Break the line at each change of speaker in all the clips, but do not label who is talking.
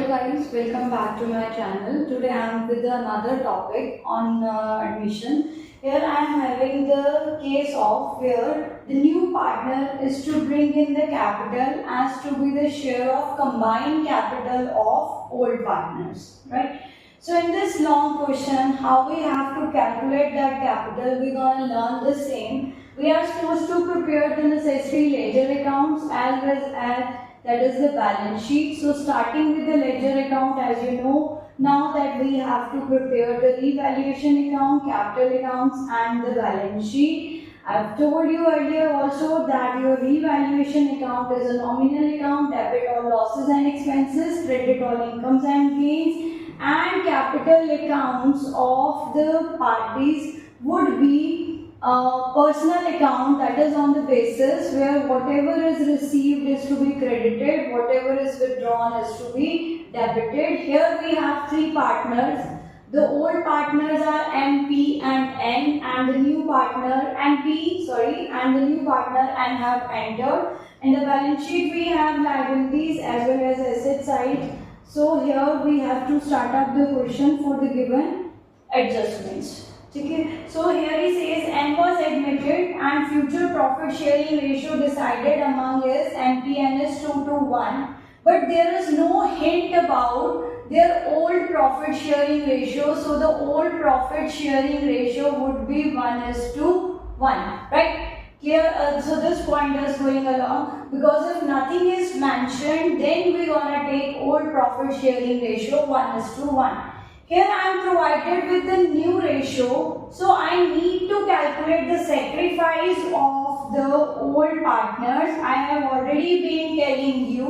Hello guys, welcome back to my channel. Today I am with another topic on admission. Here I am having the case of where the new partner is to bring in the capital as to be the share of combined capital of old partners, right? So in this long question, how we have to calculate that capital, we're going to learn the same. We are supposed to prepare the necessary ledger accounts as well as that is the balance sheet. So starting with the ledger account, as you know, now that we have to prepare the revaluation account, capital accounts and the balance sheet. I've told you earlier also that your revaluation account is a nominal account, debit all losses and expenses, credit all incomes and gains, and capital accounts of the parties would be personal account, that is on the basis where whatever is received is to be credited, whatever is withdrawn is to be debited. Here we have three partners. The old partners are M, P and N, and the new partner and the new partner N have entered. In the balance sheet we have liabilities as well as asset side. So here we have to start up the question for the given adjustments. Okay. So here he says N was admitted and future profit sharing ratio decided among his MP and is 2 to 1. But there is no hint about their old profit sharing ratio. So the old profit sharing ratio would be 1:1. Right? Clear? So this point is going along, because if nothing is mentioned, then we are gonna take old profit sharing ratio 1:1. Here I am provided with the new ratio, so I need to calculate the sacrifice of the old partners. I have already been telling you,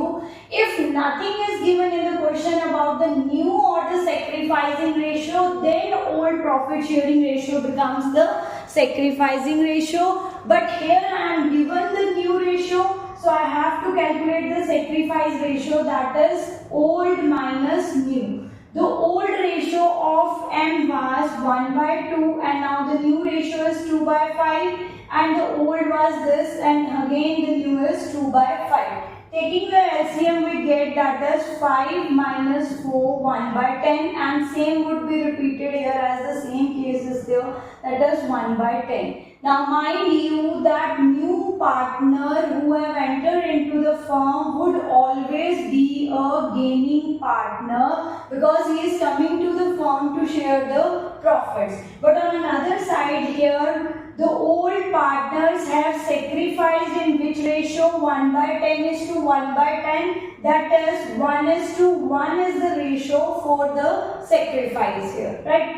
if nothing is given in the question about the new or the sacrificing ratio, then old profit sharing ratio becomes the sacrificing ratio. But here I am given the new ratio, so I have to calculate the sacrifice ratio, that is old minus new. The old ratio of M was 1/2 and now the new ratio is 2/5, and the old was this and again the new is 2/5. Taking the LCM we get that is 5 minus 4 1/10, and same would be repeated here as the same case is there, that is 1/10. Now mind you that new partner who have entered into the firm would always be a gaining partner because he is coming to the firm to share the profits. But on another side here, the old partners have sacrificed in which ratio? 1/10 is to 1/10, that is 1:1 is the ratio for the sacrifice here, right?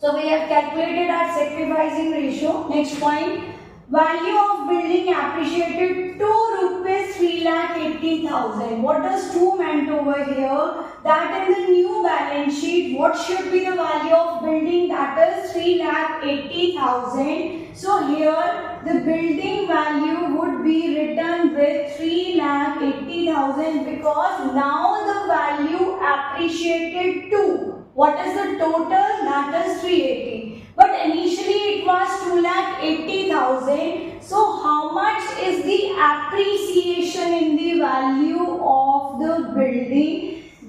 So we have calculated our sacrificing ratio. Next point, value of building appreciated to rupees 3,80,000. What does 2 meant over here? That in the new balance sheet, what should be the value of building? That is 3,80,000. So here the building value would be written with 3,80,000 because now the value appreciated to. What is the total? That is 380. But initially it was 2,80,000. So how much is the appreciation in the value of the building?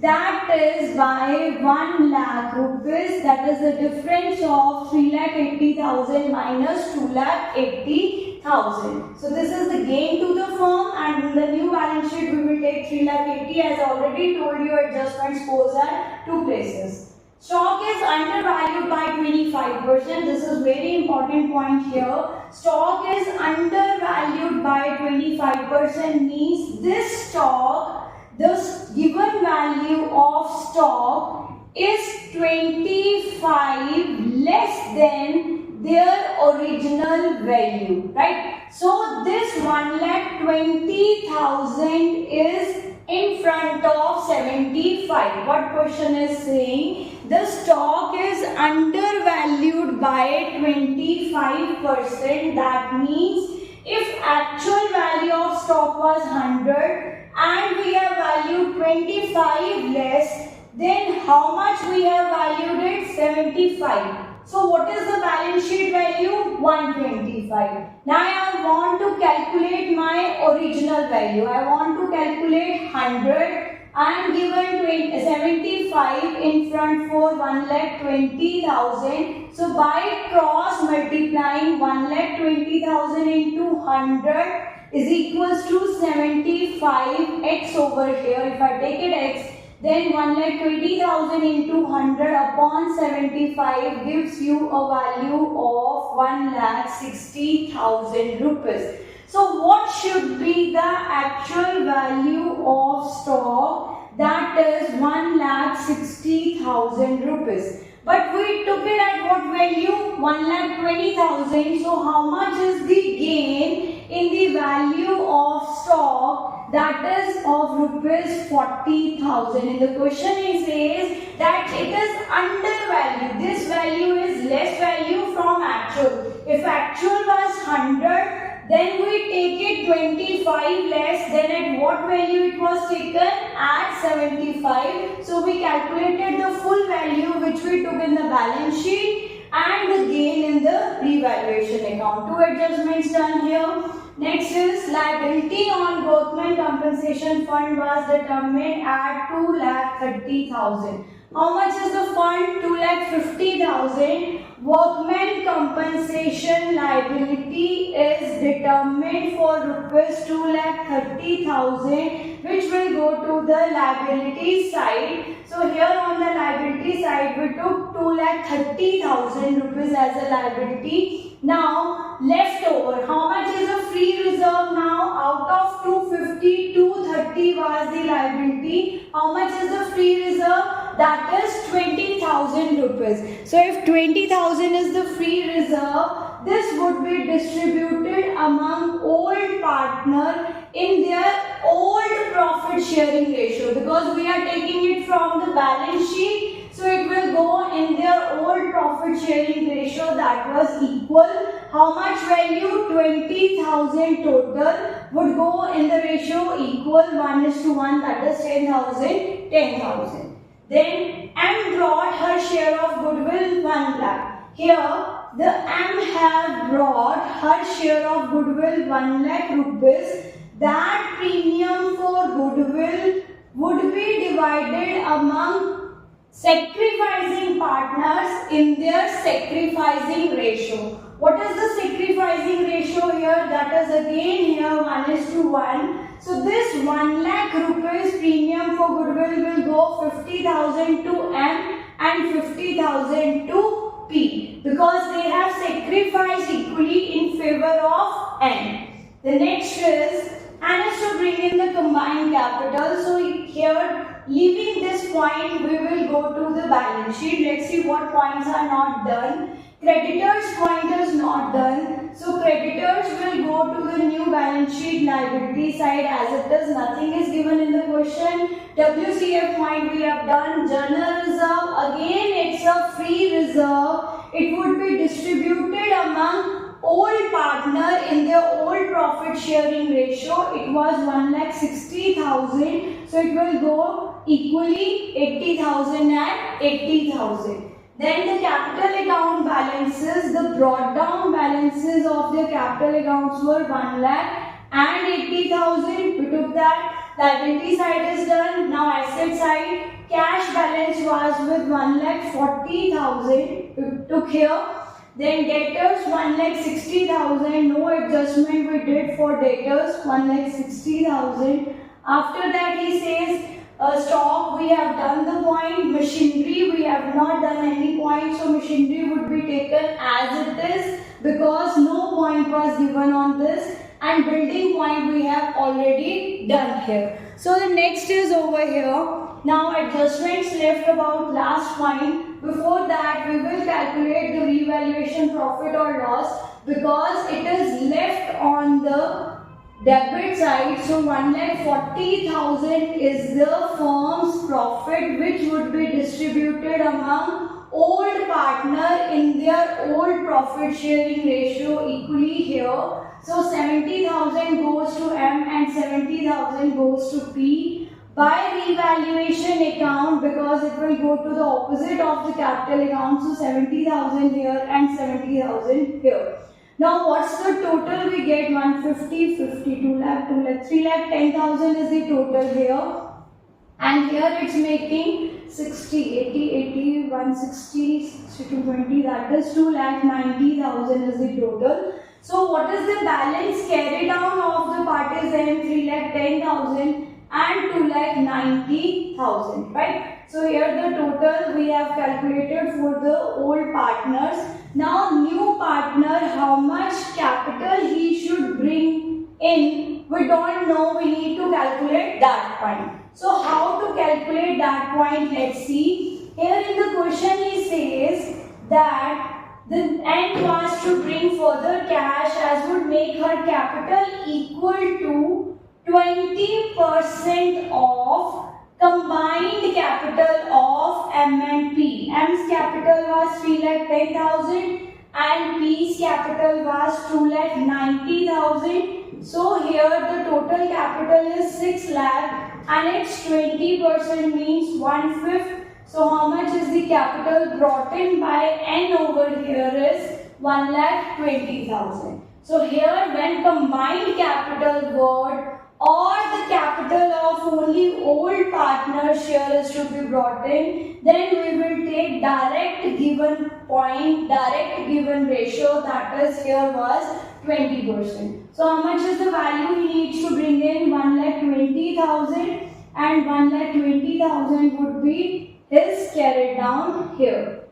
That is by 1 lakh rupees. That is the difference of 3,80,000 minus 2,80,000. So this is the gain to the firm, and in the new balance sheet we will take 3,80,000. As already told you, adjustments goes at two places. Stock is undervalued by 25%. This is very important point here. Stock is undervalued by 25% means this stock, this given value of stock is 25 less than their original value, right? So this 1,20,000 is in front of 75. What question is saying? The stock is undervalued by 25%. That means if actual value of stock was 100 and we have valued 25 less, then how much we have valued it? 75. So what is the balance sheet value? 125. Now I want to calculate my original value. I want to calculate 100 I am given 75 in front for 1,20,000. So by cross multiplying 1,20,000 into 100 is equals to 75x over here. If I take it x, then 1,20,000 into 100 upon 75 gives you a value of 1,60,000 rupees. So what should be the actual value of stock? That is 1,60,000 rupees. But we took it at what value? 1,20,000. So how much is the gain in the value of stock? That is of rupees 40,000. In the question it says that it is undervalued. This value is less value from actual. If actual was 100, then we take it 25 less, then at what value it was taken? At 75. So we calculated the full value which we took in the balance sheet and the gain in the revaluation account. Two adjustments done here. Next is liability on workmen compensation fund was determined at 2,30,000. How much is the fund? 2,50,000. Workmen compensation liability is determined for rupees 2,30,000, which will go to the liability side. So here on the liability side we took 2,30,000 rupees as a liability. Now leftover, how much is a free reserve now? Out of 250, 230 was the liability. How much is the free reserve? That is 20,000 rupees. So if 20,000 is the free reserve, this would be distributed among old partner in their old profit sharing ratio, because we are taking it from the balance sheet. So it will go in their old profit sharing ratio, that was equal. How much value? 20,000 total would go in the ratio equal 1:1, that is 10,000, 10,000. Then M brought her share of goodwill 1 lakh. Here the M have brought her share of goodwill 1 lakh rupees. That premium for goodwill would be divided among sacrificing partners in their sacrificing ratio. What is the sacrificing ratio here? That is again here 1:1. So this 1 lakh rupees premium for goodwill will go 50,000 to M and 50,000 to P, because they have sacrificed equally in favor of N. The next is N is to bring in the combined capital. So here, leaving this point, we will go to the balance sheet. Let's see what points are not done. Creditors point is not done. So creditors will go to the new balance sheet liability side as it is. Nothing is given in the question. WCF point we have done. General reserve, again it's a free reserve. It would be distributed among old partner in their old profit sharing ratio. It was 1,60,000. So it will go equally 80,000 and 80,000. Then the capital account balances, the brought down balances of the capital accounts were 1 lakh and 80,000. We took that. Liability side is done. Now asset side, cash balance was with 1,40,000. We took here. Then debtors 1,60,000. No adjustment we did for debtors, 1,60,000. After that he says stock we have done the point. Machinery we have not done any point, so machinery would be taken as it is because no point was given on this, and building point we have already done here. So the next is over here. Now adjustments left about last point. Before that we will calculate the revaluation profit or loss, because it is left on the debit side. So 1,40,000 is the firm's profit which would be distributed among old partner in their old profit sharing ratio equally here. So 70,000 goes to M and 70,000 goes to P. By revaluation account, because it will go to the opposite of the capital account, so 70,000 here and 70,000 here. Now what's the total we get? 150, 50, 2 lakh, 2 lakh, 3 lakh, 10,000 is the total here. and here it's making 60, 80, 80, 160, 60 to 20, that is 2,90,000 is the total. So what is the balance carry down of the parties M? 3,10,000 and 2,90,000, right? So here the total we have calculated for the old partners. Now new partner, how much capital he should bring in, we don't know, we need to calculate that point. So how to calculate that point, let's see. Here in the question he says that the end was to bring further cash as would make her capital equal to 20% of combined capital of M and P. M's capital was 3,10,000 and P's capital was 2,90,000. So here the total capital is 6 lakh and its 20% means 1/5. So how much is the capital brought in by N over here is 1,20,000. So here when combined capital word or the capital of only old partner share is to be brought in, then we will take direct given point, direct given ratio, that is here was 20%. So how much is the value he needs to bring in? 1,20,000 and 1,20,000 would be his carried down here.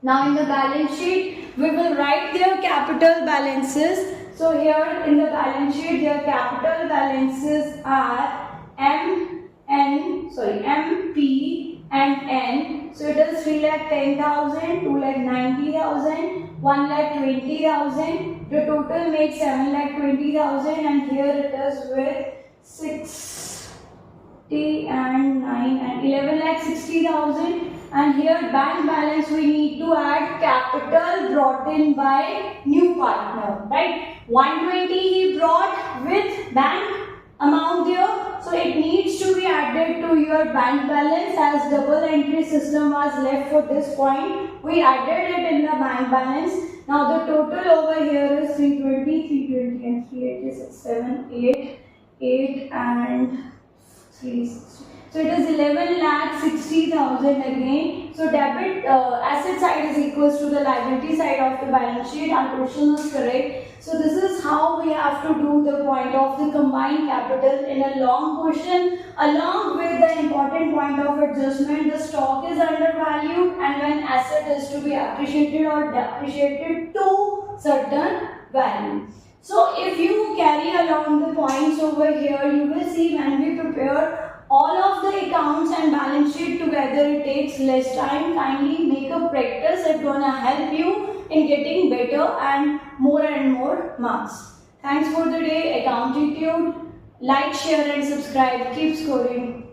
Now in the balance sheet we will write their capital balances. So here in the balance sheet their capital balances are M, P and N. So it is 3,10,000, 2,90,000, 1,20,000. The total makes 7,20,000 and here it is with 60 and 9 and 11,60,000. And here bank balance we need to add capital brought in by new partner, right? 120 he brought with bank amount there, so it needs to be added to your bank balance. As double entry system was left for this point, we added it in the bank balance. Now the total over here is 320 and 386, 7, 8 and 360. So it is 11,60,000 again. So debit asset side is equals to the liability side of the balance sheet. Our question is correct. So this is how we have to do the point of the combined capital in a long question, along with the important point of adjustment. The stock is undervalued and when asset is to be appreciated or depreciated to certain value. So if you carry along the points over here, you will see when we prepare all of the accounts and balance sheet together, it takes less time. Kindly make a practice. It's gonna help you in getting better and more marks. Thanks for the day. Accounting. Like, share and subscribe. Keep scoring.